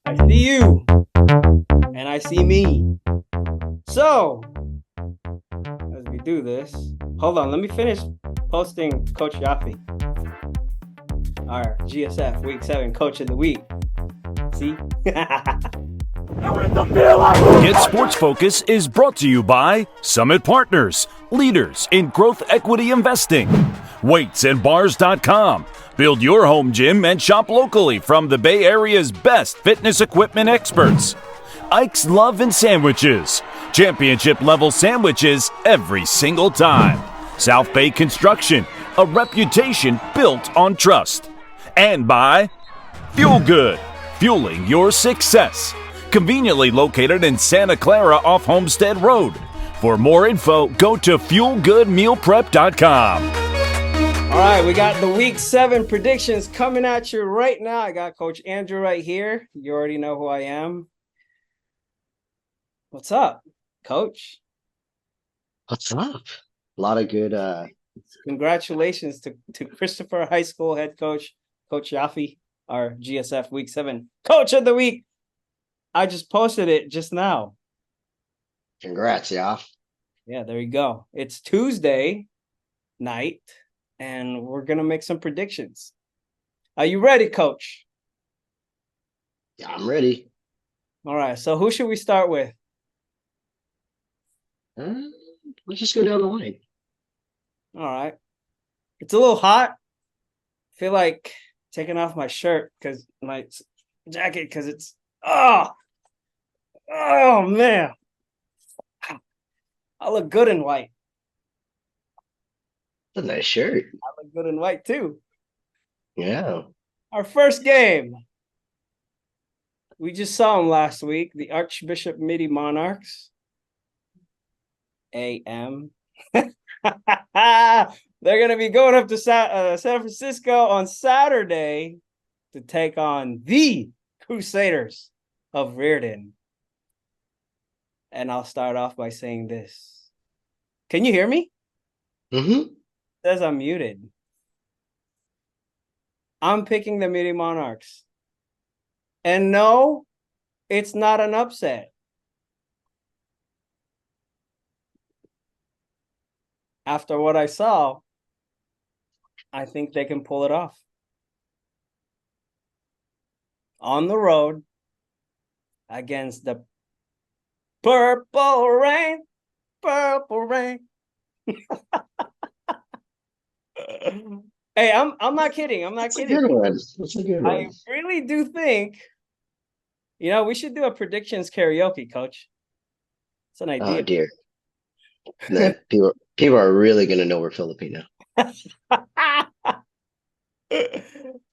I see you, and I see me. So, as we do this, hold on, let me finish posting Coach Yaffe, our GSF Week 7 Coach of the Week. See? GetSportsFocus is brought to you by Summit Partners, leaders in growth equity investing. WeightsandBars.com. Build your home gym and shop locally from the Bay Area's best fitness equipment experts. Ike's Love and Sandwiches. Championship level sandwiches every single time. South Bay Construction, a reputation built on trust. And by Fuel Good, fueling your success. Conveniently located in Santa Clara off Homestead Road. For more info, go to fuelgoodmealprep.com. All right, we got the Week 7 predictions coming at you right now. I got Coach Andrew right here. You already know who I am. What's up, Coach? What's up? A lot of good. Congratulations to Christopher High School head coach, Coach Yaffe, our GSF Week 7 Coach of the Week. I just posted it just now. Congrats, Yaf. Yeah, there you go. It's Tuesday night, and we're going to make some predictions. Are you ready, Coach? Yeah, I'm ready. All right, so who should we start with? Let's just go down the line. All right. It's a little hot. I feel like taking off my shirt because my jacket because it's oh man. I look good in white. That's a nice shirt. I look good in white too. Yeah. Our first game. We just saw them last week, the Archbishop Mitty Monarchs. AM. They're going to be going up to San Francisco on Saturday to take on the Crusaders of Riordan. And I'll start off by saying this. Can you hear me? Mm-hmm. It says I'm muted. I'm picking the Mitty Monarchs. And no, it's not an upset. After what I saw, I think they can pull it off. On the road against the Purple Rain. Hey, I'm not kidding. I'm not That's kidding. a good one. That's a good one. I really do think, we should do a predictions karaoke, Coach. It's an idea. Oh dear. The people are really gonna know we're Filipino.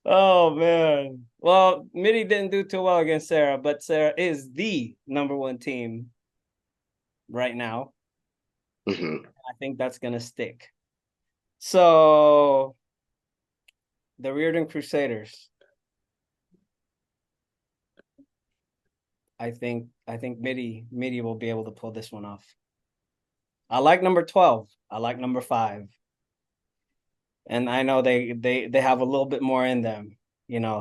Oh man. Well, Mitty didn't do too well against Serra, but Serra is the #1 team right now. Mm-hmm. I think that's gonna stick. So the Riordan Crusaders. I think Mitty will be able to pull this one off. I like number 12. I like number 5. And I know they have a little bit more in them,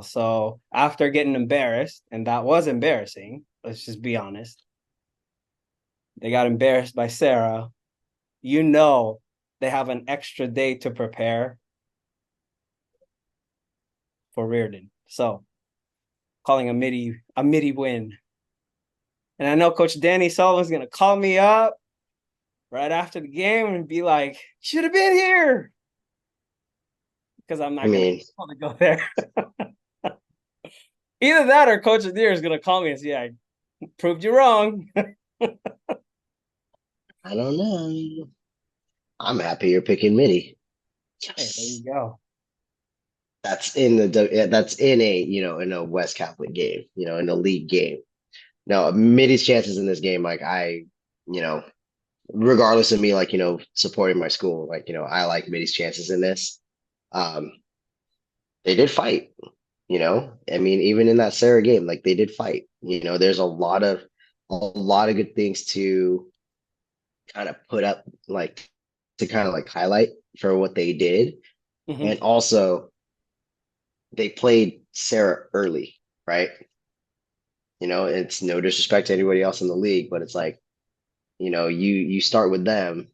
So after getting embarrassed, and that was embarrassing, let's just be honest. They got embarrassed by Serra. They have an extra day to prepare for Riordan. So calling a Mitty win. And I know Coach Danny Sullivan's gonna call me up right after the game and be like, should have been here. Because I'm not going to go there. Either that or Coach Adair is going to call me and say, I proved you wrong. I don't know. I'm happy you're picking Mitty. Hey, there you go. That's in a West Catholic game, in a league game. No, Mitty's chances in this game, regardless of me, supporting my school, I like Mitty's chances in this. They did fight, even in that Serra game, they did fight. There's a lot of good things to kind of put up, to kind of highlight for what they did. Mm-hmm. And also they played Serra early, right? You know, it's no disrespect to anybody else in the league, but it's like, you start with them,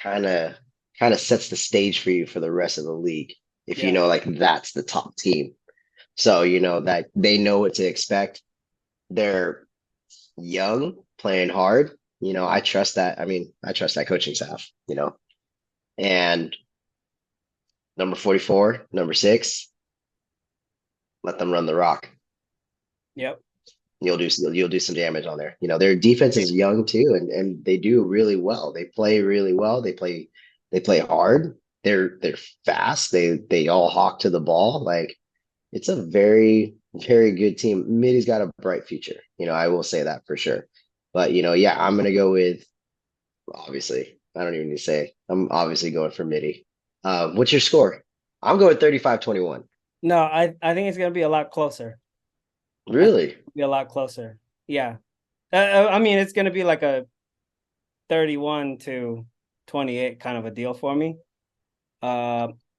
kind of kind of sets the stage for you for the rest of the league. If you Yeah, know, like that's the top team. So you know that they know what to expect. They're young, playing hard. I trust that. I mean, I trust that coaching staff, And number 44, number 6, let them run the rock. yep. You'll do some damage on there. Their defense is young too, and they do really well. They play really well. They play hard. They're fast. They all hawk to the ball. Like it's a very, very good team. Mitty's got a bright future. I will say that for sure. But yeah, I'm gonna go with, obviously. I don't even need to say. I'm obviously going for Mitty. What's your score? I'm going 35-21. No, I think it's gonna be a lot closer. I think Really? it'll be a lot closer. Yeah. I mean, it's gonna be like a 31-28 kind of a deal for me.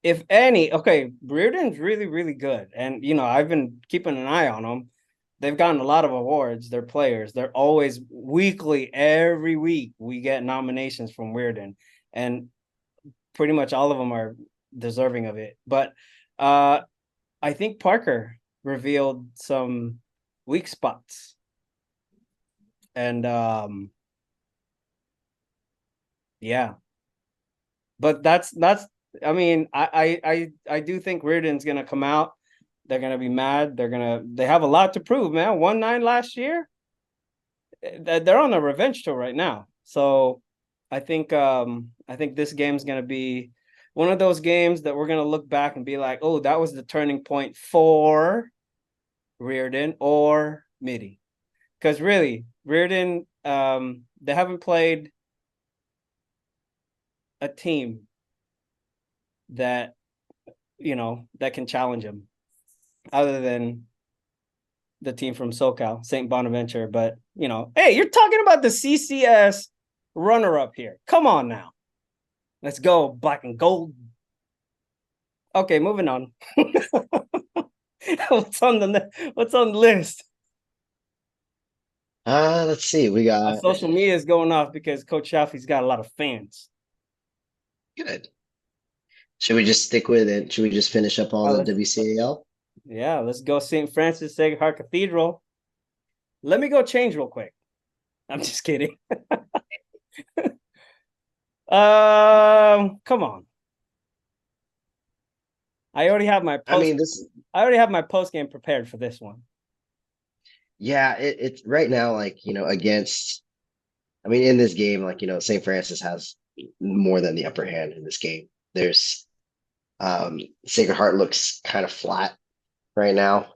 If any, okay, Riordan's really, really good. And I've been keeping an eye on them. They've gotten a lot of awards, their players. They're always weekly, every week we get nominations from Riordan. And pretty much all of them are deserving of it. But I think Parker revealed some weak spots. And yeah. But that's I mean, I do think Riordan's gonna come out. They're gonna be mad. They have a lot to prove, man. 1-9 last year. They're on a revenge tour right now. So I think this game's gonna be one of those games that we're gonna look back and be like, oh, that was the turning point for Riordan or Mitty. Because really, Riordan, they haven't played a team that that can challenge him, other than the team from SoCal, St. Bonaventure. But hey, you're talking about the CCS runner-up here. Come on now, let's go black and gold. Okay, moving on. What's on the list? Let's see. We Our got social media is going off because Coach Shafi's got a lot of fans. good. Should we just stick with it? Should we just finish up all Oh, the WCAL? yeah, let's go St. Francis Sacred Heart Cathedral. Let me go change real quick. I'm just kidding. Come on. I already have my I post. mean, this. I already have my post game prepared for this one. Yeah, it's right now, like, against. I mean, in this game, like, St. Francis has more than the upper hand in this game. There's Sacred Heart looks kind of flat right now.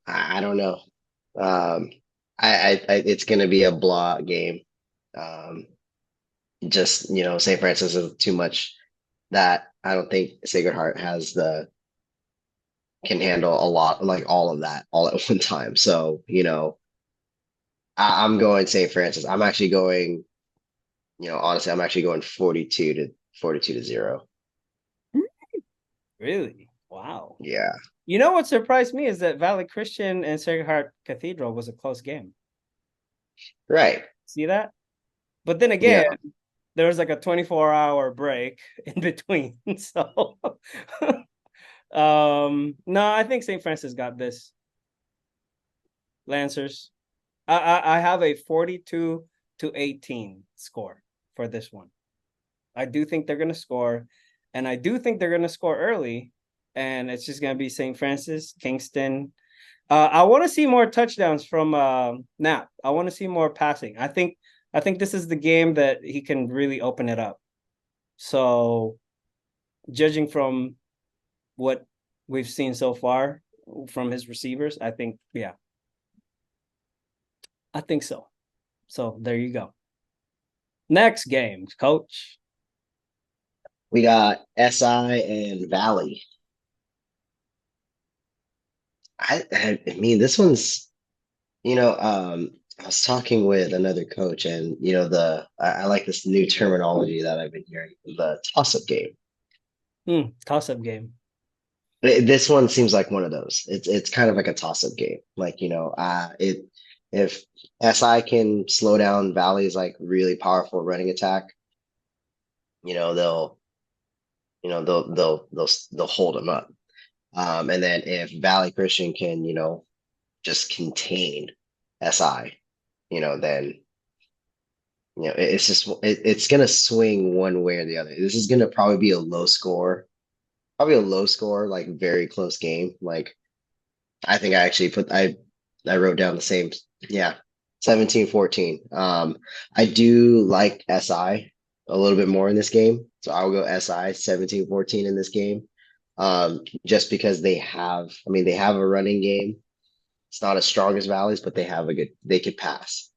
I don't know. It's going to be a blowout game. Um, just St. Francis is too much that I don't think Sacred Heart can handle a lot, like all of that all at one time. So I'm going St. Francis. I'm actually going. Honestly, I'm actually going 42-0. Really? Wow. Yeah, You know what surprised me is that Valley Christian and Sacred Heart Cathedral was a close game. right. See that? But then Yeah, again, there was like a 24-hour break in between. So no, I think St. Francis got this. Lancers. I have a 42-18 score for this one. I do think they're gonna score, and I do think they're gonna score early, and it's just gonna be St. Francis, Kingston. I want to see more touchdowns from Knapp. I want to see more passing. I think this is the game that he can really open it up. So, judging from what we've seen so far from his receivers, I think, yeah, I think so. So there you go. Next game, coach. we got SI and Valley. I mean, this one's, I was talking with another coach, and I like this new terminology that I've been hearing, the toss-up game. Toss-up game. This one seems like one of those. It's kind of like a toss-up game. Like, it if SI can slow down Valley's like really powerful running attack, you know, they'll they'll hold them up. And then if Valley Christian can, just contain SI, then it's just it's gonna swing one way or the other. This is gonna probably be a low score, like very close game. Like I think I actually I wrote down the same, yeah, 17-14. I do like SI a little bit more in this game, so I'll go SI 17-14 in this game. Just because they have a running game. It's not as strong as Valley's, but they could pass.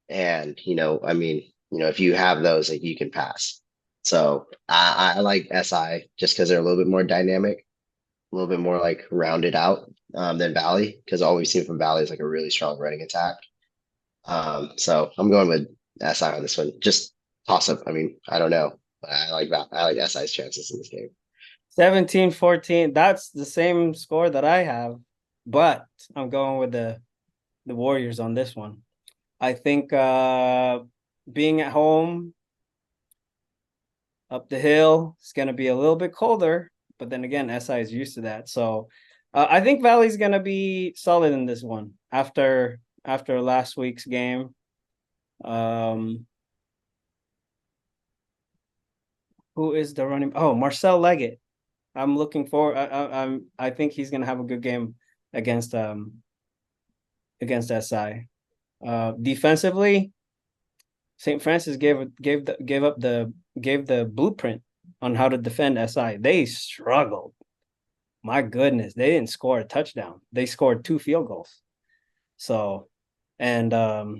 And, if you have those, like you can pass. So I like SI just because they're a little bit more dynamic, a little bit more like rounded out than Valley, because all we've seen from Valley is like a really strong running attack. So I'm going with SI on this one. Just toss up. I mean, I don't know, but I like SI's chances in this game. 17-14. That's the same score that I have, but I'm going with the Warriors on this one. I think being at home up the hill is going to be a little bit colder, but then again, SI is used to that. So I think Valley's going to be solid in this one after last week's game. Who is the running? Oh, Marcel Leggett. I'm looking for. I think he's gonna have a good game against SI. Defensively, St. Francis gave the blueprint on how to defend SI. They struggled. My goodness, they didn't score a touchdown. They scored 2 field goals. So, and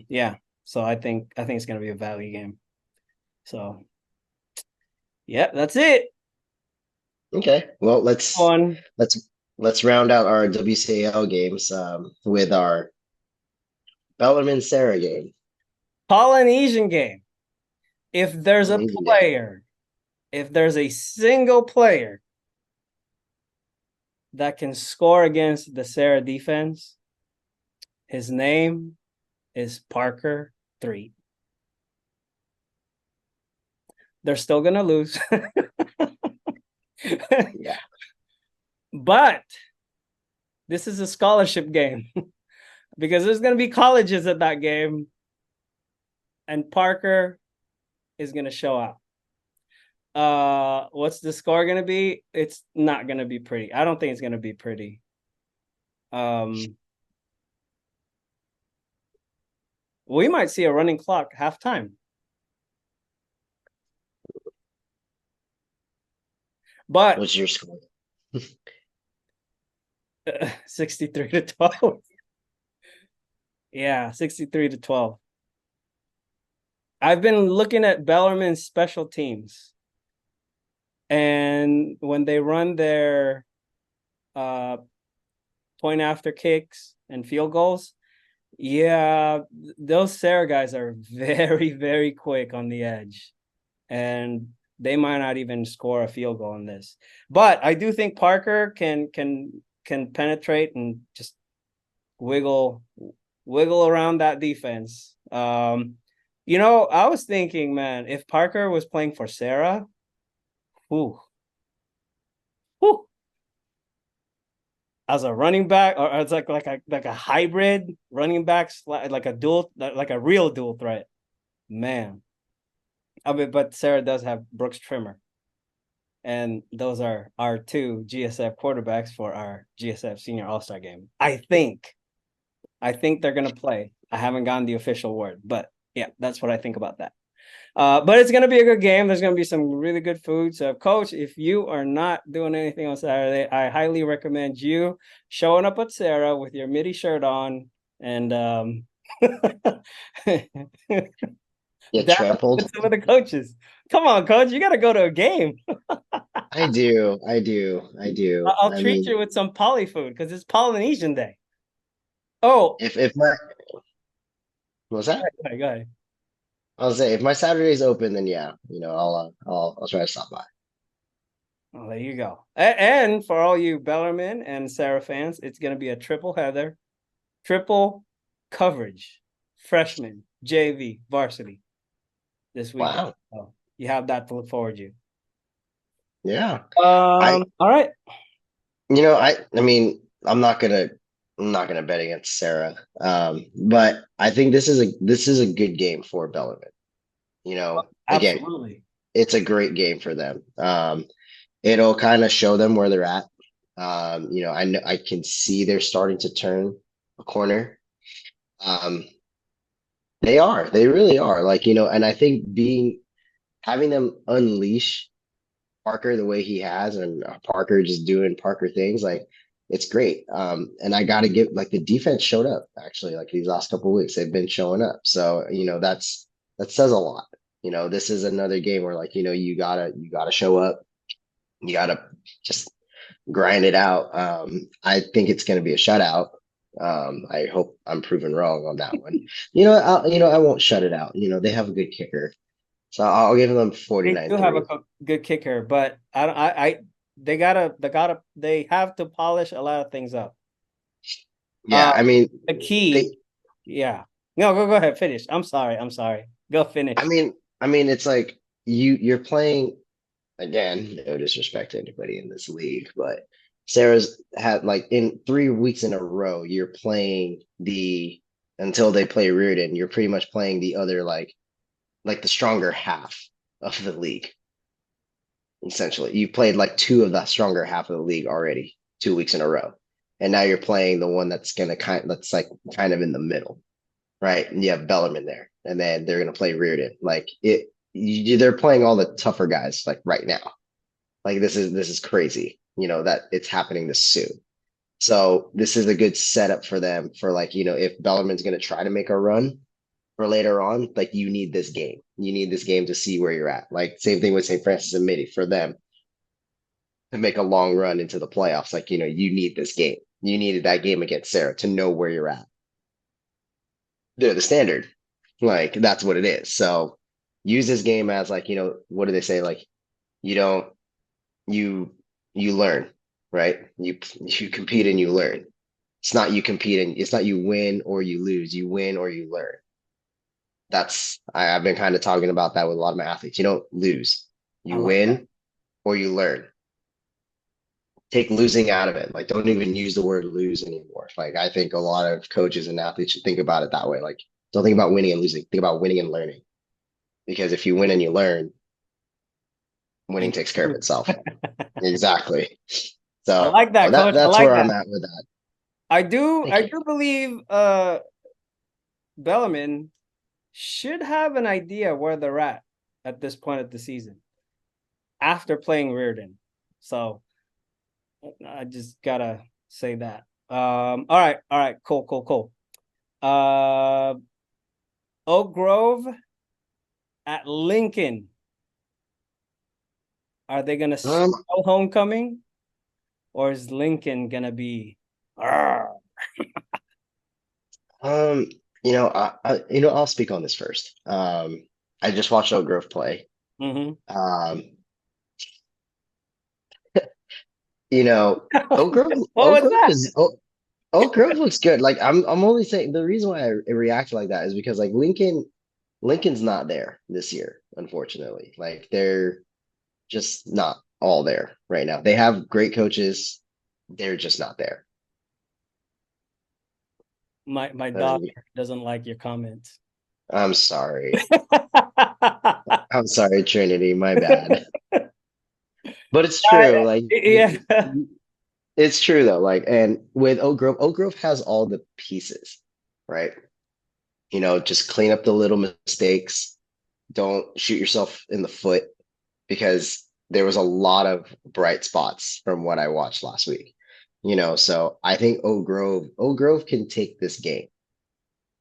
yeah, so I think it's gonna be a Valley game. So, yeah, that's it. Okay. Well, One let's round out our WCAL games with our Bellarmine Serra game. Polynesian game. If there's a Polynesian game. player, if there's a single player that can score against the Serra defense, his name is Parker 3. They're still gonna lose. Yeah. But this is a scholarship game because there's gonna be colleges at that game, and Parker is gonna show up. What's the score gonna be? It's not gonna be pretty. I don't think it's gonna be pretty. We might see a running clock halftime. But What's your score? 63-12. Yeah, 63-12. I've been looking at Bellarmine's special teams. And when they run their point after kicks and field goals, yeah, those Serra guys are very, very quick on the edge. And they might not even score a field goal in this. But I do think Parker can penetrate and just wiggle around that defense. I was thinking, man, if Parker was playing for Serra, whew, as a running back, or it's like a hybrid running back, like a real dual threat, man. I mean, but Serra does have Brooks Trimmer, and those are our 2 GSF quarterbacks for our GSF Senior All-Star game. I think they're gonna play. I haven't gotten the official word, but yeah, that's what I think about that. But it's gonna be a good game. There's gonna be some really good food. So, Coach, if you are not doing anything on Saturday, I highly recommend you showing up at Serra with your Mitty shirt on and Get that with trampled. some of the coaches. Come on, Coach, you got to go to a game. I do. I do. I do. I'll I treat mean, you with some poly food because it's Polynesian Day. Oh, if my what was that? go ahead. I'll say if my Saturday's open, then yeah, I'll try to stop by. Oh, there you go. And for all you Bellarmine and Serra fans, it's going to be a triple header, triple coverage, freshman, JV, varsity this weekend. Wow. So you have that to look forward to. Yeah. I All right. I mean, I'm not gonna bet against Sarah. But I think this is a good game for Bellarmine. Again, Absolutely. it's a great game for them. It'll kind of show them where they're at. I know I can see they're starting to turn a corner. Um, they really are. And I think having them unleash Parker the way he has, and Parker just doing Parker things, like it's great. And I got to give like the defense showed up actually, like these last couple of weeks they've been showing up. So that says a lot. This is another game where like you gotta show up, you gotta just grind it out. I think it's going to be a shutout. I hope I'm proven wrong on that one. I won't shut it out. They have a good kicker. So I'll give them They do have 49-3. good kicker, but they have to polish a lot of things up. Yeah, I mean, The key, they yeah. No, go ahead, finish. I'm sorry. Go I finish. mean, I mean it's like you're playing again, no disrespect to anybody in this league, but Sarah's had like in 3 weeks in a row, you're playing until they play Riordan, you're pretty much playing the other like the stronger half of the league. Essentially, you played like two of the stronger half of the league already 2 weeks in a row, and now you're playing the one that's like kind of in the middle, right? And you have Bellarmine there, and then they're gonna play Riordan. They're playing all the tougher guys like right now. Like this is crazy, that it's happening this soon. So this is a good setup for them for like, if Bellarmine's gonna try to make a run for later on, like you need this game. You need this game to see where you're at. Like same thing with St. Francis and Mitty for them to make a long run into the playoffs. Like, you need this game. You needed that game against Serra to know where you're at. They're the standard. Like that's what it is. So use this game as like, what do they say? Like you don't you learn, right? You compete and you learn. It's not you win or you lose. You win or you learn. I've been kind of talking about that with a lot of my athletes. You don't lose. I You like that. win or you learn. Take losing out of it. Like don't even use the word lose anymore. Like I think a lot of coaches and athletes should think about it that way. Like don't think about winning and losing. Think about winning and learning. Because if you win and you learn, winning takes care of itself. Exactly. I So like that, coach. I that's like where I'm that. at with that. I Thank you. do believe Bellarmine should have an idea where they're at this point of the season after playing Riordan. So I just gotta say that. All right, cool. Uh Oak Grove at Lincoln. Are they gonna Um, spell homecoming? Or is Lincoln gonna be Arr. um, I'll speak on this first. I just watched Oak Grove play. Mm-hmm. Um, you know, Oak Grove, What Oak was Grove that? is Oak Grove looks good. Like I'm only saying the reason why I react like that is because like Lincoln's not there this year, unfortunately. Like they're just not all there right now. They have great coaches, they're just not there. My Uh, daughter doesn't like your comments. I'm sorry. I'm sorry, Trinity. My bad. But it's true. Like Yeah. it's true though. Like, and with Oak Grove has all the pieces, right? Just clean up the little mistakes. Don't shoot yourself in the foot because there was a lot of bright spots from what I watched last week. So I think Oak Grove can take this game.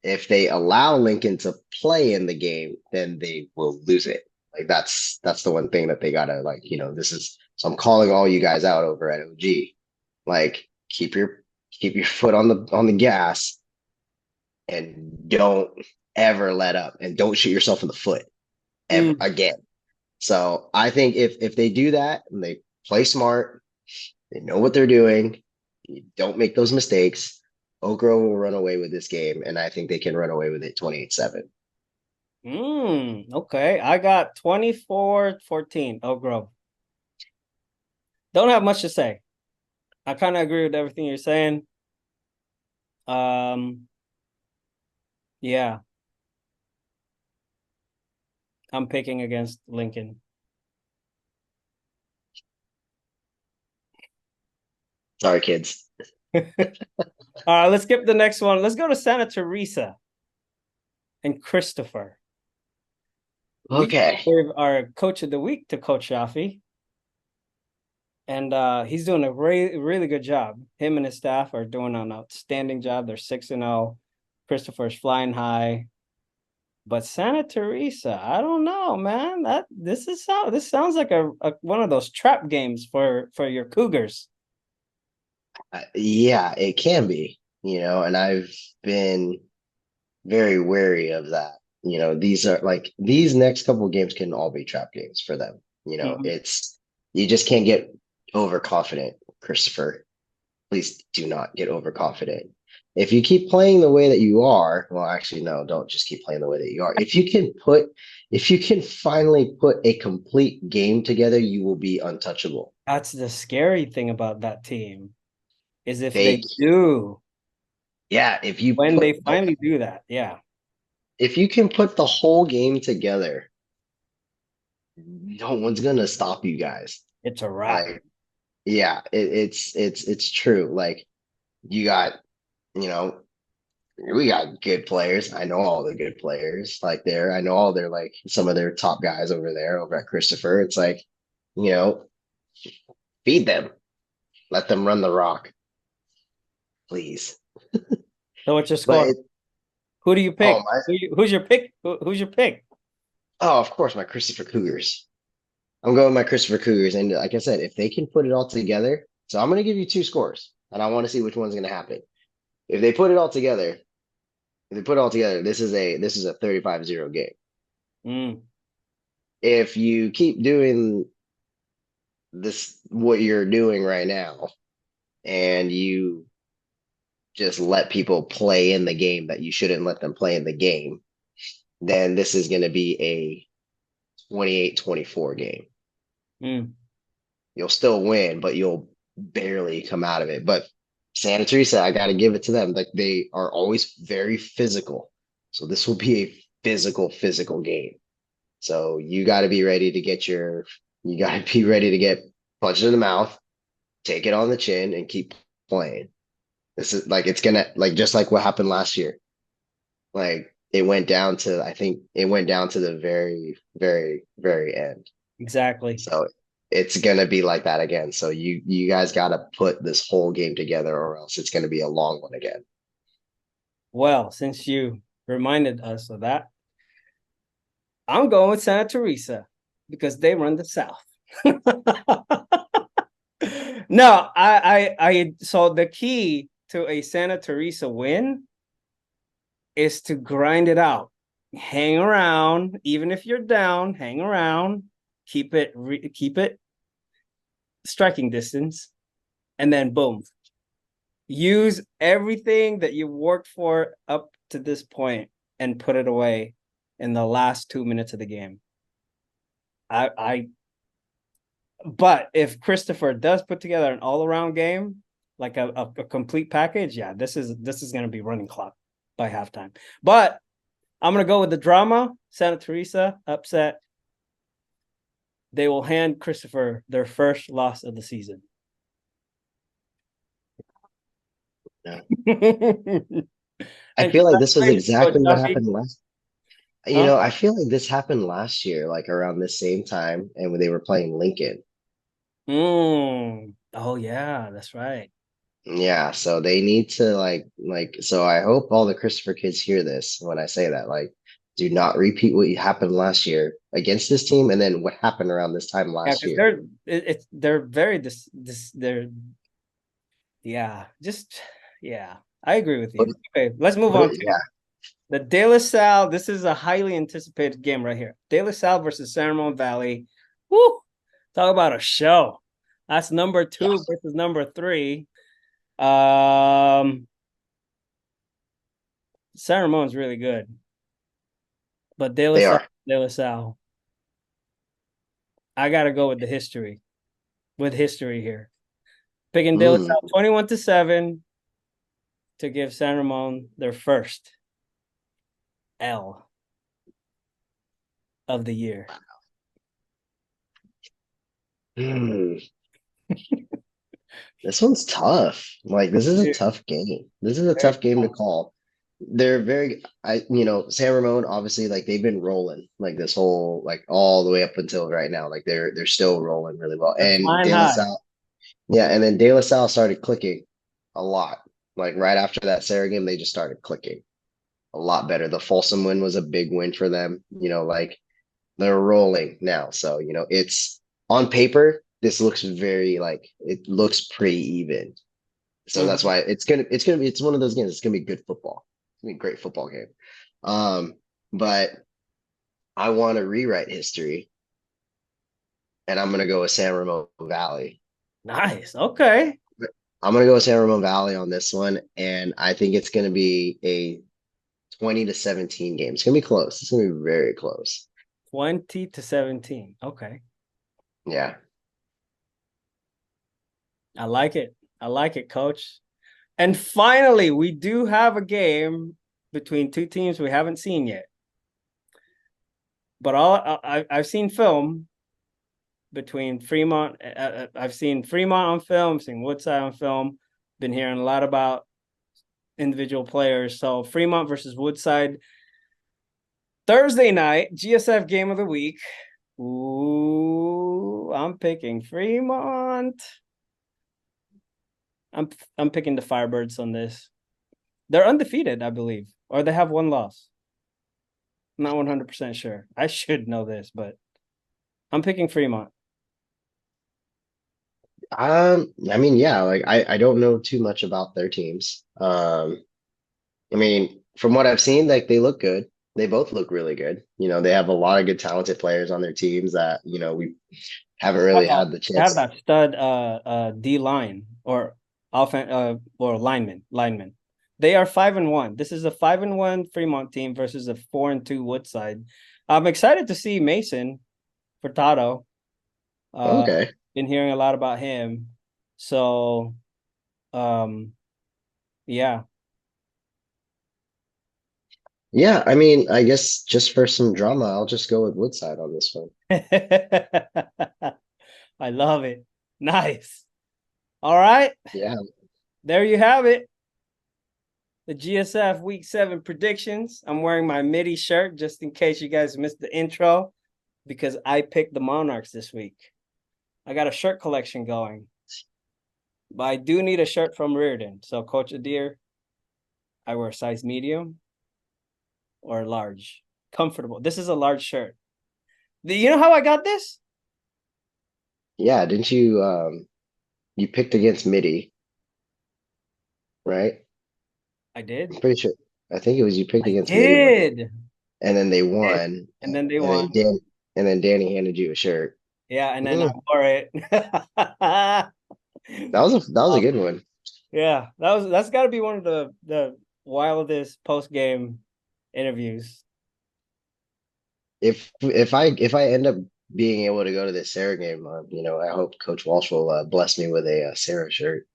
If they allow Lincoln to play in the game, then they will lose it. Like that's the one thing that they gotta like, this is so I'm calling all you guys out over at OG. Like keep your foot on the gas and don't ever let up and don't shoot yourself in the foot ever Mm. again. So I think if they do that and they play smart. They know what they're doing. You don't make those mistakes. Oak Grove will run away with this game, and I think they can run away with it 28-7. Okay. I got 24-14, Oak Grove. Don't have much to say. I kind of agree with everything you're saying. Yeah. I'm picking against Lincoln. Sorry, kids. All right, let's skip the next one. Let's go to Santa Teresa and Christopher. We Okay. gave our coach of the week to Coach Shafi. And he's doing a really good job. Him and his staff are doing an outstanding job. They're 6-0. Christopher's flying high. But Santa Teresa, I don't know, man. This sounds like a one of those trap games for your Cougars. Yeah, it can be, and I've been very wary of that. These are like these next couple of games can all be trap games for them. Mhm. It's you just can't get overconfident, Christopher. Please do not get overconfident. If you keep playing the way that you are, well, actually, no, don't just keep playing the way that you are. If you can finally put a complete game together, you will be untouchable. That's the scary thing about that team is if They, they do, yeah, if you when they put the finally do that, yeah, if you can put the whole game together, no one's gonna stop you guys. it's a wrap. Like, yeah, it's true. Like, you got, you know, we got good players. I know all the good players like there. I know all their like some of their top guys over there over at Christopher. It's like, you know, feed them, let them run the rock, please. So what's your But score? Who do you oh pick? my, Who's your pick? Who's your pick? oh, of course, my Christopher Cougars. I'm going with my Christopher Cougars, and like I said, if they can put it all together, so I'm going to give you two scores, and I want to see which one's going to happen. If they put it all together, this is a 35-0 game. Mm, If you keep doing this, what you're doing right now, and you just let people play in the game that you shouldn't let them play in the game, then this is going to be a 28-24 game. mm. You'll still win, but you'll barely come out of it. But Santa Teresa, I got to give it to them. Like they are always very physical. So this will be a physical game. So you got to be ready to get punched in the mouth, take it on the chin, and keep playing. This is like it's gonna like just like what happened last year. Like I think it went down to the very, very, very end. Exactly. So it's gonna be like that again. So you guys gotta put this whole game together or else it's gonna be a long one again. Well, since you reminded us of that, I'm going with Santa Teresa because they run the South. No, so the key to a Santa Teresa win is to grind it out. Hang around, even if you're down, hang around, keep it striking distance, and then boom. Use everything that you worked for up to this point and put it away in the last 2 minutes of the game. But if Christopher does put together an all-around game, like a complete package, yeah, this is going to be running clock by halftime. But I'm going to go with the drama. Santa Teresa upset. They will hand Christopher their first loss of the season. Yeah. I And feel like this was congratulations, Coach exactly what Duffy. happened last. Huh? I feel like this happened last year, like around the same time, and when they were playing Lincoln. Oh yeah, that's right. Yeah, so they need to so I hope all the Christopher kids hear this when I say that. Like, do not repeat what happened last year against this team and then what happened around this time Yeah, last because year. they're very they're yeah, just yeah. I agree with But, you. Okay, let's move on to yeah, the De La Salle. This is a highly anticipated game right here. De La Salle versus San Ramon Valley. Woo! Talk about a show. That's number Yeah, 2 versus number 3. Um, Ramon's really good, but they are. De La Salle. I gotta go with the history. With history here, picking De La Mm. Salle 21-7 to give San Ramon their first L of the year. Mm. This one's tough. Like this is a Dude, tough game. This is a very tough game to tough. call. They're very San Ramon obviously like they've been rolling like this whole like all the way up until right now. Like they're still rolling really well. They're And flying De La high. Salle, yeah, and then De La Salle started clicking a lot. Like right after that Serra game, they just started clicking a lot better. The Folsom win was a big win for them. Like they're rolling now. So, it's on paper, this looks very like it looks pretty even. So that's Mhm. why it's one of those games. It's gonna be good football. It's gonna be a great football game. But I want to rewrite history, and I'm gonna go with San Ramon Valley. Nice. Okay. I'm gonna go with San Ramon Valley on this one, and I think it's gonna be a 20-17 game. It's gonna be close. It's gonna be very close. 20-17. Okay. Yeah. I like it. I like it, coach. And finally, we do have a game between two teams we haven't seen yet. But I've seen film between Fremont. I've seen Fremont on film, seen Woodside on film. Been hearing a lot about individual players. So Fremont versus Woodside Thursday night, GSF game of the week. Ooh, I'm picking Fremont. I'm picking the Firebirds on this. They're undefeated, I believe, or they have one loss. I'm not 100% sure. I should know this, but I'm picking Fremont. I mean, yeah, like I don't know too much about their teams. I mean, from what I've seen, like they look good. They both look really good. They have a lot of good talented players on their teams that, we haven't really had the Have chance. that stud D line or or lineman. They are 5-1. This is a 5-1 Fremont team versus a 4-2 Woodside. I'm excited to see Mason Furtado. Uh, Okay. been hearing a lot about him. So, um, yeah. Yeah, I mean, I guess just for some drama, I'll just go with Woodside on this one. I love it. Nice. All right. Yeah. There you have it. The GSF Week 7 predictions. I'm wearing my Mitty shirt just in case you guys missed the intro because I picked the Monarchs this week. I got a shirt collection going, but I do need a shirt from Riordan. So, Coach Adir, I wear size medium or large. Comfortable. This is a large shirt. You know how I got this? Yeah, didn't you picked against Mitty, right? I did. I'm pretty sure. I think it was you picked I against Mitty one game, did. and then they I did. won, And then they and then won. Danny handed you a shirt. Yeah, and then I Mm, wore it. that was a good one. Yeah, that's got to be one of the wildest post game interviews. If I end up being able to go to this Sarah game, I hope Coach Walsh will bless me with a Sarah shirt.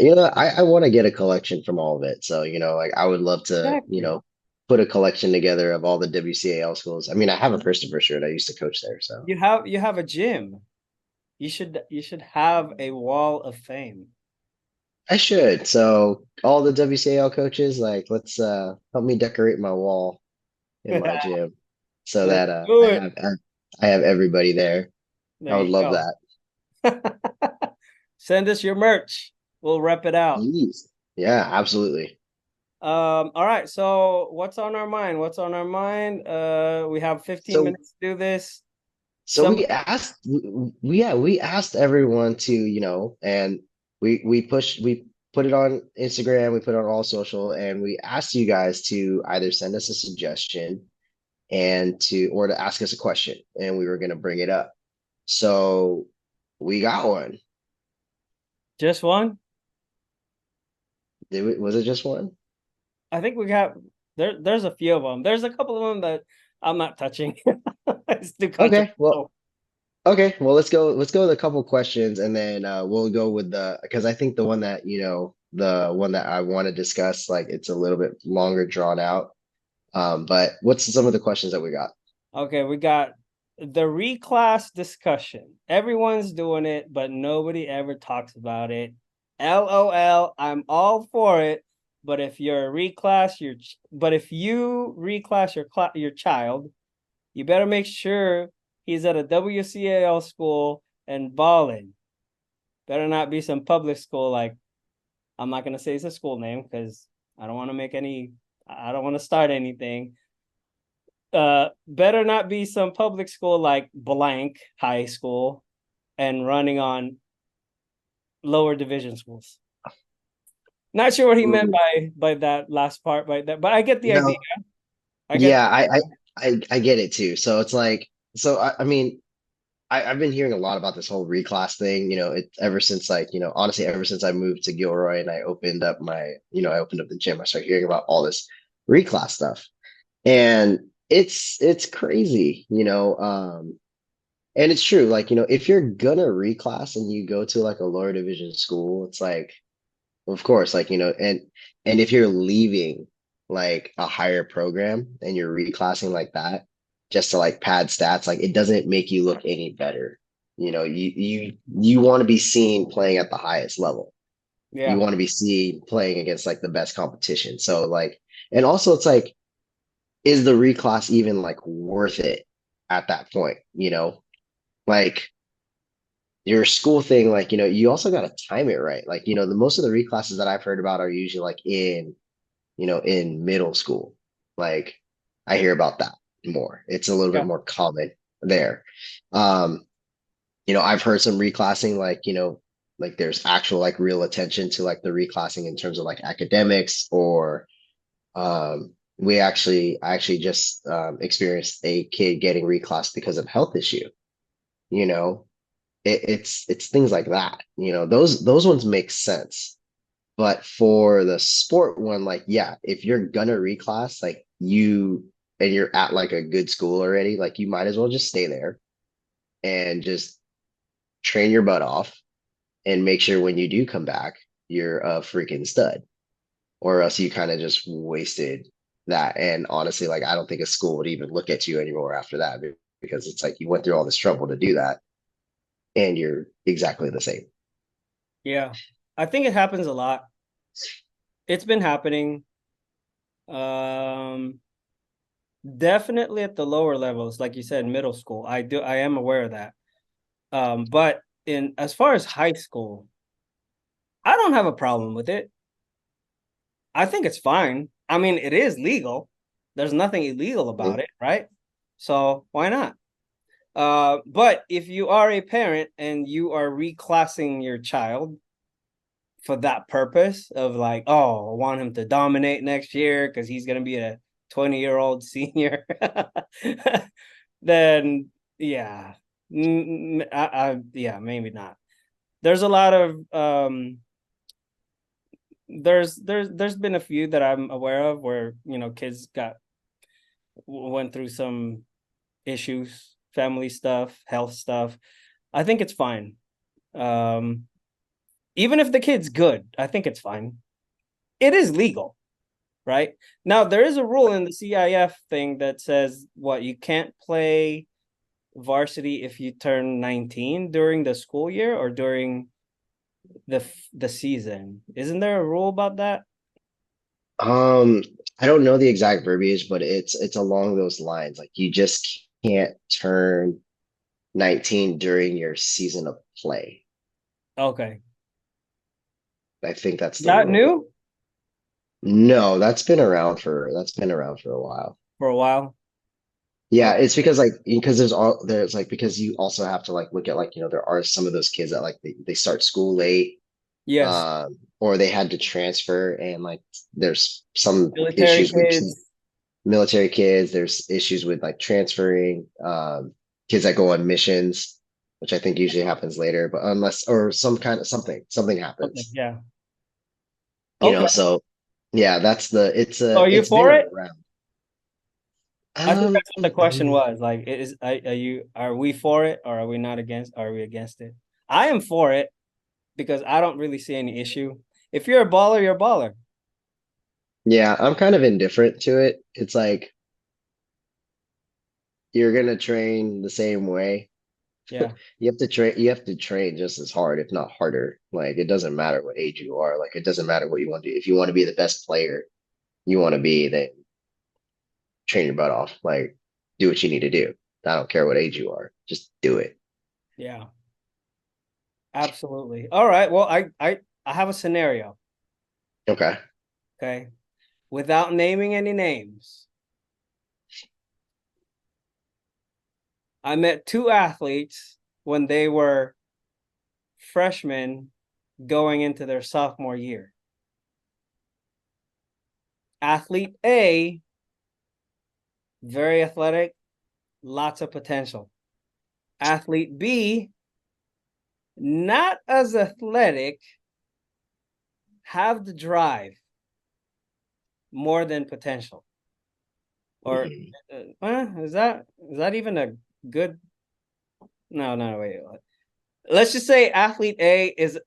I want to get a collection from all of it. So, like I would love to, Exactly. put a collection together of all the WCAL schools. I mean, I have a Christopher shirt. I used to coach there, so You have a gym. You should have a wall of fame. I should. So all the WCAL coaches, like, let's help me decorate my wall in my gym so Let's that do I it. have I have everybody there. There I would you love go. that. Send us your merch. We'll rep it out. Jeez. Yeah, absolutely. All right. So what's on our mind? What's on our mind? We have 15 So minutes to do this. So Some we asked, yeah, we asked everyone to, and we put it on Instagram, we put it on all social, and we asked you guys to either send us a suggestion or to ask us a question, and we were going to bring it up. So we got one. Just one? Was it just one? I think we got there's a few of them. There's a couple of them that I'm not touching. It's too Okay, well, controversial. okay, well, let's go with a couple questions, and then we'll go with the because I think the one that the one that I want to discuss, like it's a little bit longer drawn out. But what's some of the questions that we got? Okay, we got the reclass discussion. Everyone's doing it, but nobody ever talks about it. LOL, I'm all for it, but if you're a reclass, but if you reclass your child, you better make sure he's at a WCAL school and balling. Better not be some public school like I'm not gonna say it's a school name because I don't want to start anything. Better not be some public school like blank high school and running on lower division schools. Not sure what he meant Mm, by that last part, by that, but I get the idea. No, I get yeah, I get it too. So it's like, I mean, I've been hearing a lot about this whole reclass thing, it ever since like, honestly, ever since I moved to Gilroy and I opened up I opened up the gym, I started hearing about all this reclass stuff. And it's crazy, and it's true, like, if you're gonna reclass and you go to like a lower division school, it's like, of course, like, and if you're leaving like a higher program and you're reclassing like that just to like pad stats, like it doesn't make you look any better. You want to be seen playing at the highest level. You yeah, want to be seen playing against like the best competition. So like, and also it's like, is the reclass even like worth it at that point? Like your school thing, like, you also got to time it right. Like, the most of the reclasses that I've heard about are usually like in middle school. Like I hear about that more. It's a little bit yeah, more common there. Um, I've heard some reclassing, like, like there's actual like real attention to like the reclassing in terms of like academics or I actually just experienced a kid getting reclassed because of health issue, you know it's things like that, those ones make sense. But for the sport one, like, yeah, if you're gonna reclass, like and you're at like a good school already, like you might as well just stay there and just train your butt off and make sure when you do come back, you're a freaking stud, or else you kind of just wasted that. And honestly, like I don't think a school would even look at you anymore after that because it's like you went through all this trouble to do that and you're exactly the same. yeah. I think it happens a lot. It's been happening. Um, Definitely at the lower levels, like you said, middle school. I am aware of that. But in as far as high school, I don't have a problem with it. I think it's fine. I mean, it is legal. There's nothing illegal about Mhm. it, right? So why not? But if you are a parent and you are reclassing your child for that purpose of like, oh, I want him to dominate next year because he's gonna be a 20-year-old senior, then yeah, yeah, maybe not. There's a lot of there's been a few that I'm aware of where kids went through some issues, family stuff, health stuff. I think it's fine. Um, Even if the kid's good, I think it's fine. It is legal, right? Now there is a rule in the CIF thing that says what you can't play varsity if you turn 19 during the school year or during the season. Isn't there a rule about that? Um, I don't know the exact verbiage, but it's along those lines. Like you just can't turn 19 during your season of play. Okay. I think that's the That rule. new No, that's been around for a while. for a while. Yeah, Oh, it's because like because there's like because you also have to like look at like there are some of those kids that like they start school late, yes. or they had to transfer, and like there's some Military issues with kids. military kids. There's issues with like transferring, kids that go on missions. which I think usually happens later, but unless or something Okay, happens, yeah. you Okay. know. So yeah, So are you it's for there it? around. I think that's what the I question mean, was. Like, are we for it or are we not against? Are we against it? I am for it because I don't really see any issue. If you're a baller, you're a baller. yeah, I'm kind of indifferent to it. It's like you're gonna train the same way. Yeah, You have to train just as hard, if not harder. Like it doesn't matter what age you are. Like it doesn't matter what you want to do. If you want to be the best player you want to be, then train your butt off. Like do what you need to do. I don't care what age you are. Just do it. yeah, absolutely. All right. Well, I have a scenario. Okay. Okay, without naming any names, I met two athletes when they were freshmen going into their sophomore year. Athlete A, very athletic, lots of potential. Athlete B, not as athletic, have the drive more than potential. Or Mhm. is that even a good? No, no, wait. Let's just say athlete A is,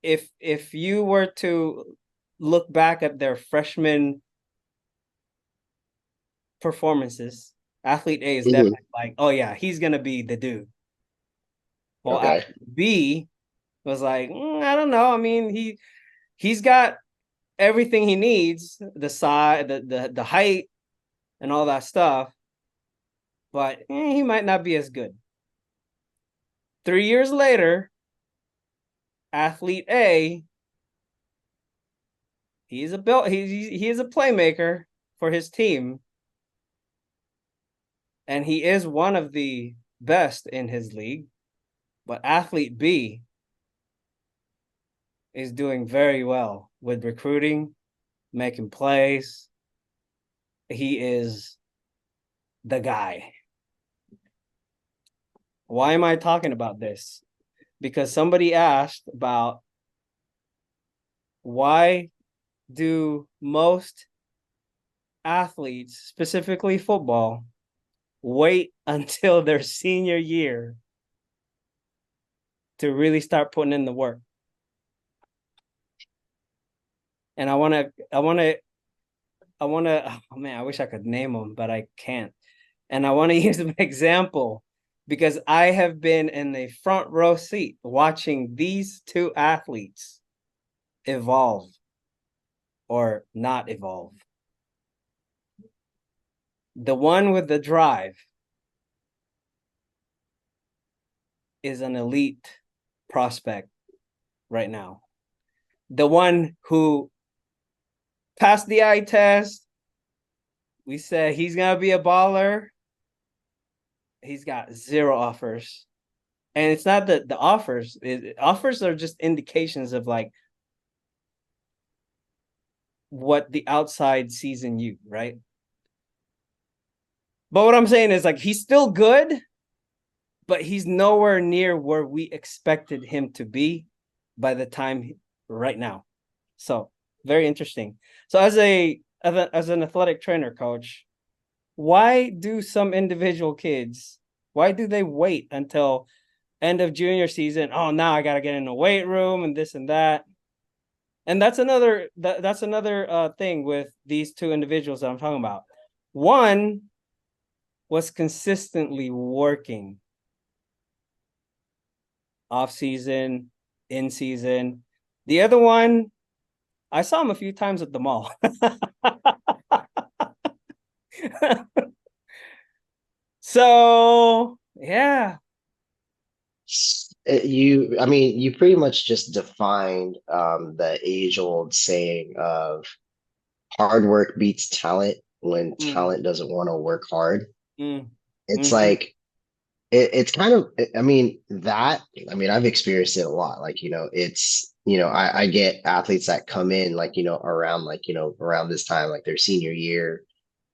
if you were to look back at their freshman performances, athlete A is Mhm. definitely like, oh yeah, he's gonna be the dude. Well, Okay. athlete B was like, I don't know. I mean, he's got everything he needs, the size, the height, and all that stuff, but he might not be as good. 3 years later, athlete A, he's a built he is a playmaker for his team, and he is one of the best in his league. But athlete B is doing very well with recruiting, making plays. He is the guy. Why am I talking about this? Because somebody asked about why do most athletes, specifically football, wait until their senior year to really start putting in the work? And oh man, I wish I could name them, but I can't. And I want to use an example because I have been in the front row seat watching these two athletes evolve or not evolve. The one with the drive is an elite prospect right now. The one who passed the eye test, we said he's gonna be a baller. He's got zero offers. And it's not that the offers are just indications of like what the outside sees in you, right? But what I'm saying is like he's still good, but he's nowhere near where we expected him to be by the time right now. So very interesting. So as an athletic trainer coach, why do some individual kids, why do they wait until end of junior season? Oh, now I got to get in the weight room and this and that. And that's another thing with these two individuals that I'm talking about. One was consistently working off season, in season. The other one, I saw him a few times at the mall. So yeah, I mean, you pretty much just defined the age-old saying of hard work beats talent when mm, talent doesn't want to work hard. mm, It's mm-hmm. like it's kind of I mean that I mean I've experienced it a lot. Like, it's I get athletes that come in like, around like, around this time, like their senior year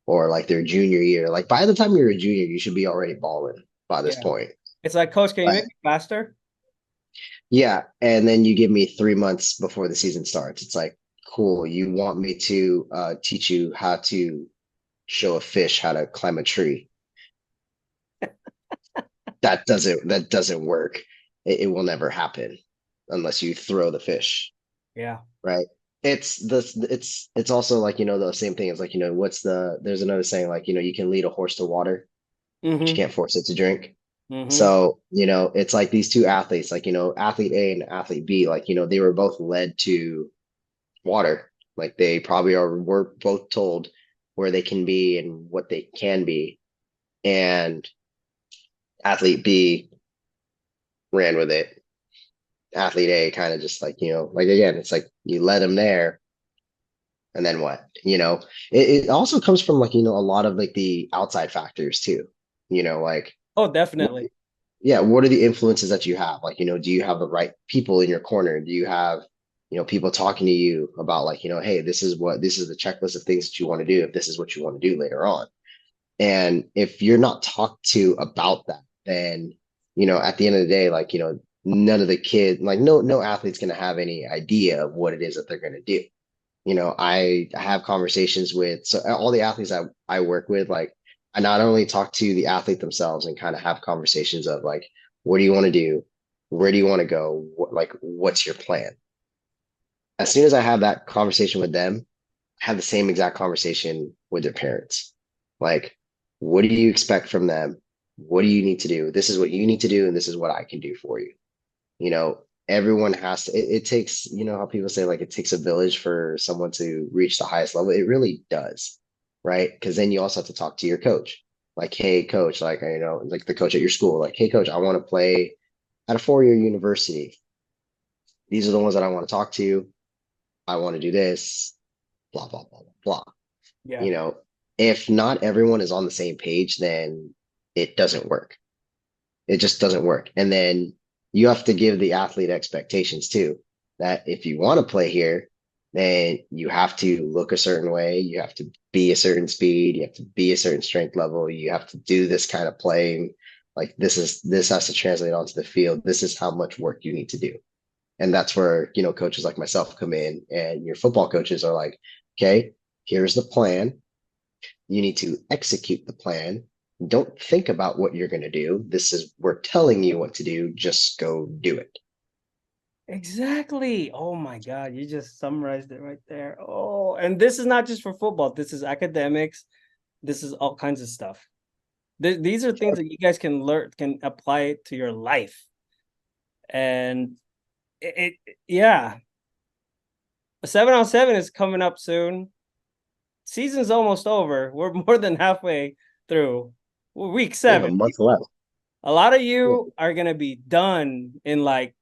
or like their junior year. Like by the time you're a junior, you should be already balling by this Yeah, point. It's like, coach, can you But make it faster? yeah, and then you give me 3 months before the season starts. It's like, cool, you want me to teach you how to show a fish how to climb a tree. That doesn't work. It will never happen unless you throw the fish, Yeah. right? It's also like, the same thing as like, there's another saying like, you can lead a horse to water, but you Mm-hmm. can't force it to drink. Mm-hmm. So, it's like these two athletes, like, athlete A and athlete B, like, they were both led to water. Like they probably were both told where they can be and what they can be. And athlete B ran with it. Athlete A kind of just like, like again, it's like you led him there and then what? It also comes from like, a lot of like the outside factors too. Like Oh, what, definitely. yeah, what are the influences that you have? Like, do you have the right people in your corner? Do you have, people talking to you about like, hey, this is the checklist of things that you want to do if this is what you want to do later on. And if you're not talked to about that, then, at the end of the day, like, none of the kids, like no athlete's going to have any idea of what it is that they're going to do. I have conversations with, so all the athletes I work with, like I not only talk to the athlete themselves and kind of have conversations of like, what do you want to do? Where do you want to go? What's your plan? As soon as I have that conversation with them, I have the same exact conversation with their parents. Like, what do you expect from them? What do you need to do? This is what you need to do, and this is what I can do for you. Everyone has to, it takes, how people say like it takes a village for someone to reach the highest level. It really does, right? Because then you also have to talk to your coach. Like, hey, coach, like, like the coach at your school, like, hey, coach, I want to play at a 4-year university. These are the ones that I want to talk to. I want to do this, blah, blah, blah, blah, blah. Yeah. You know, if not everyone is on the same page, then it doesn't work. It just doesn't work. And then you have to give the athlete expectations too, that if you want to play here, then you have to look a certain way. You have to be a certain speed. You have to be a certain strength level. You have to do this kind of playing. Like this has to translate onto the field. This is how much work you need to do. And that's where, coaches like myself come in and your football coaches are like, okay, here's the plan. You need to execute the plan. Don't think about what you're going to do. We're telling you what to do. Just go do it. Exactly. Oh my God, you just summarized it right there. Oh, and this is not just for football. This is academics. This is all kinds of stuff. These are things Sure. that you guys can learn, can apply it to your life. And yeah, a 7-on-7 is coming up soon. Season's almost over. We're more than halfway through. Week We have a 7. month left. A lot of Yeah, you are gonna be done in like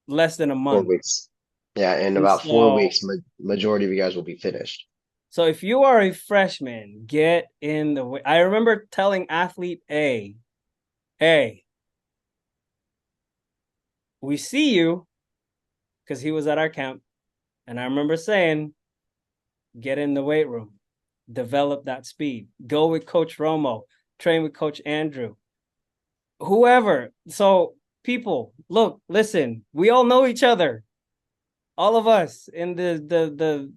less than a four month. weeks. Yeah, in And about 4 weeks, so majority of you guys will be finished. So if you are a freshman, get in the way. I remember telling athlete A, hey, we see you, because he was at our camp. And I remember saying, get in the weight room, develop that speed, go with Coach Romo, train with Coach Andrew, whoever. So people, look, listen, we all know each other. All of us in the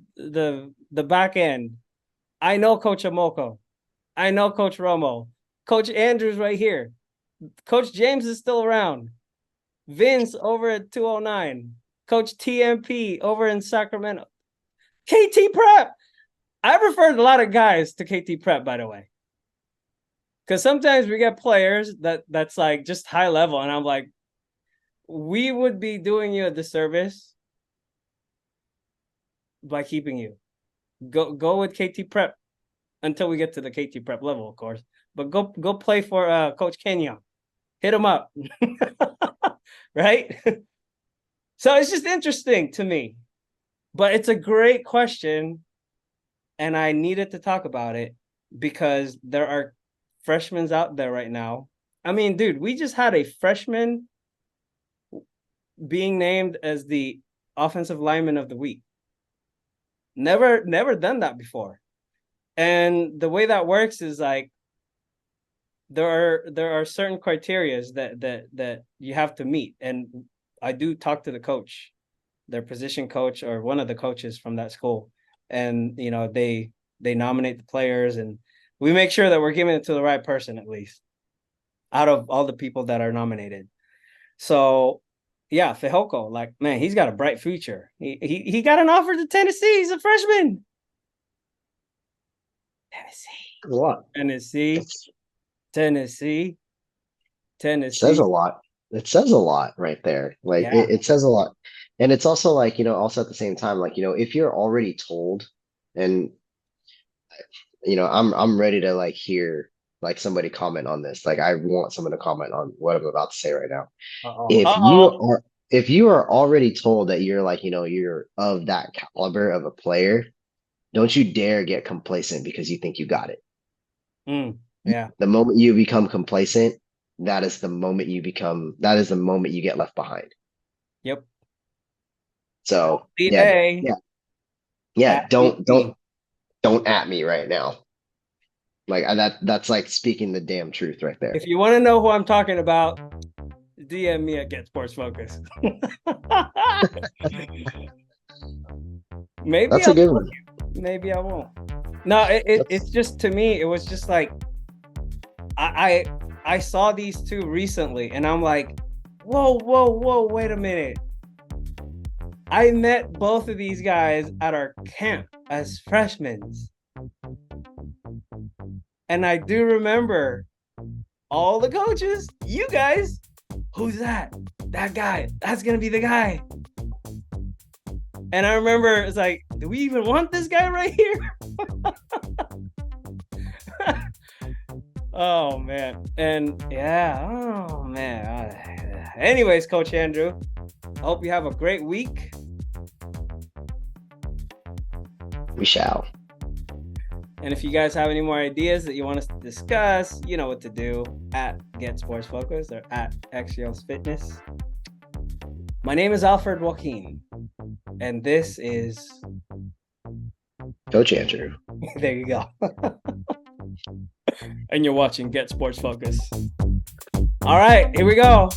back end. I know Coach Amoko. I know Coach Romo. Coach Andrews right here. Coach James is still around. Vince over at 209. Coach TMP over in Sacramento. KT Prep. I referred a lot of guys to KT Prep, by the way. Because sometimes we get players that's like just high level, and I'm like, we would be doing you a disservice by keeping you. Go with KT Prep until we get to the KT Prep level, of course. But go play for Coach Kenya. Hit him up. Right? So it's just interesting to me. But it's a great question, and I needed to talk about it because there are freshmen out there right now. I mean, dude, we just had a freshman being named as the offensive lineman of the week. Never done that before. And the way that works is like there are certain criterias that you have to meet, and I do talk to the coach, their position coach, or one of the coaches from that school, and they nominate the players, and we make sure that we're giving it to the right person, at least out of all the people that are nominated. So yeah, Fehoko, like, man, he's got a bright future. He got an offer to Tennessee. He's a freshman. A lot. Tennessee. Tennessee. It says a lot. It says a lot right there. Like Yeah. it says a lot. And it's also like, also at the same time, like, if you're already told, and I'm ready to like hear like somebody comment on this. Like I want someone to comment on what I'm about to say right now. Uh-oh. If you Uh-oh. are if you are already told that you're like, you're of that caliber of a player, don't you dare get complacent because you think you got it. Yeah. The moment you become complacent, that is the moment you get left behind. Yep. So A. yeah, At don't BP. at me right now. Like that's like speaking the damn truth right there. If you want to know who I'm talking about, DM me at GetSportsFocus. Maybe That's a I'll good tell one. you. Maybe I won't. No, it's just, to me, it was just like I saw these two recently, and I'm like, whoa, wait a minute. I met both of these guys at our camp as freshmen. And I do remember all the coaches, you guys, who's that? That guy, that's gonna be the guy. And I remember it's like, do we even want this guy right here? Oh man. And yeah, oh man. Anyways, Coach Andrew, I hope you have a great week. We shall. And if you guys have any more ideas that you want us to discuss, you know what to do, at GetSportsFocus or at XGL's Fitness. My name is Alfred Joaquin, and this is Coach Andrew. there you go. And you're watching Get Sports Focus. All right, here we go.